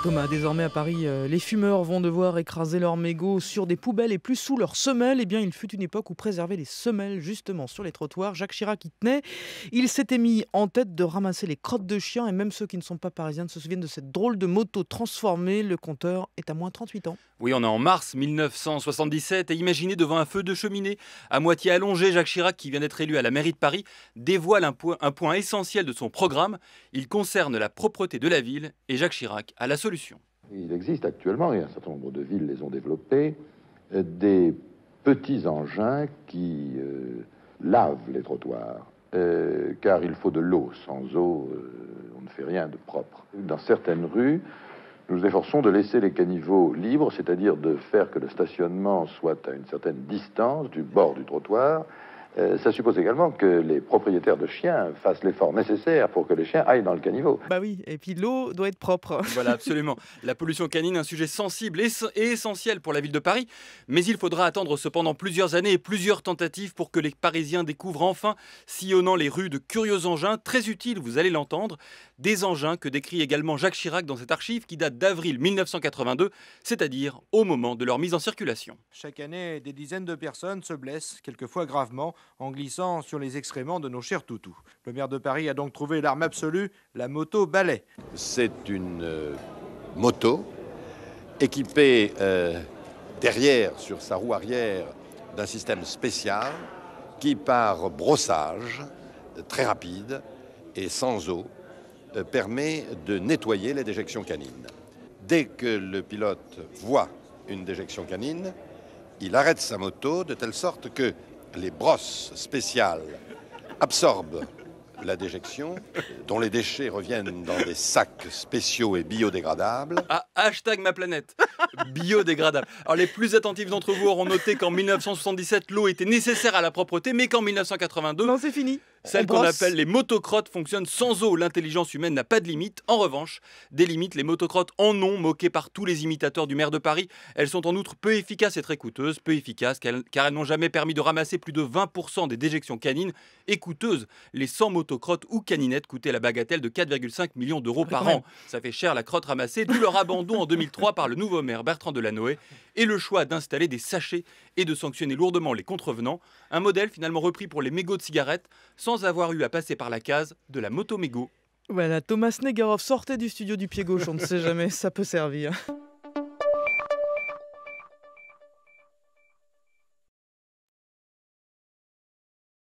Thomas, désormais à Paris, les fumeurs vont devoir écraser leurs mégots sur des poubelles et plus sous leurs semelles. Eh bien, il fut une époque où préserver les semelles justement sur les trottoirs, Jacques Chirac y tenait. Il s'était mis en tête de ramasser les crottes de chiens et même ceux qui ne sont pas parisiens se souviennent de cette drôle de moto transformée. Le compteur est à moins 38 ans. Oui, on est en mars 1977 et imaginez devant un feu de cheminée. À moitié allongé, Jacques Chirac, qui vient d'être élu à la mairie de Paris, dévoile un point essentiel de son programme. Il concerne la propreté de la ville et Jacques Chirac a la solution. Il existe actuellement, et un certain nombre de villes les ont développés, des petits engins qui lavent les trottoirs. Car il faut de l'eau. Sans eau, on ne fait rien de propre. Dans certaines rues, nous nous efforçons de laisser les caniveaux libres, c'est-à-dire de faire que le stationnement soit à une certaine distance du bord du trottoir. Ça suppose également que les propriétaires de chiens fassent l'effort nécessaire pour que les chiens aillent dans le caniveau. Bah oui, et puis l'eau doit être propre. Voilà, absolument. La pollution canine, un sujet sensible et essentiel pour la ville de Paris. Mais il faudra attendre cependant plusieurs années et plusieurs tentatives pour que les Parisiens découvrent enfin, sillonnant les rues, de curieux engins, très utiles, vous allez l'entendre. Des engins que décrit également Jacques Chirac dans cette archive qui date d'avril 1982, c'est-à-dire au moment de leur mise en circulation. Chaque année, des dizaines de personnes se blessent, quelquefois gravement, en glissant sur les excréments de nos chers toutous. Le maire de Paris a donc trouvé l'arme absolue, la moto balai. C'est une moto équipée derrière, sur sa roue arrière, d'un système spécial qui, par brossage très rapide et sans eau, permet de nettoyer les déjections canines. Dès que le pilote voit une déjection canine, il arrête sa moto de telle sorte que les brosses spéciales absorbent la déjection, dont les déchets reviennent dans des sacs spéciaux et biodégradables. Ah, hashtag ma planète, biodégradable. Alors les plus attentifs d'entre vous auront noté qu'en 1977, l'eau était nécessaire à la propreté, mais qu'en 1982, Non, c'est fini. celles qu'on appelle les motocrottes fonctionnent sans eau. L'intelligence humaine n'a pas de limite. En revanche, des limites, les motocrottes en ont, moquées par tous les imitateurs du maire de Paris. Elles sont en outre peu efficaces et très coûteuses. Peu efficaces car elles n'ont jamais permis de ramasser plus de 20% des déjections canines. Et coûteuses, les 100 motocrottes ou caninettes coûtaient la bagatelle de 4,5 millions d'euros par an. Ça fait cher la crotte ramassée, d'où leur abandon en 2003 par le nouveau maire Bertrand Delanoë et le choix d'installer des sachets et de sanctionner lourdement les contrevenants. Un modèle finalement repris pour les mégots de cigarettes sans avoir eu à passer par la case de la moto mégot. Voilà, Thomas Negarov sortait du studio du pied gauche, on ne sait jamais, ça peut servir.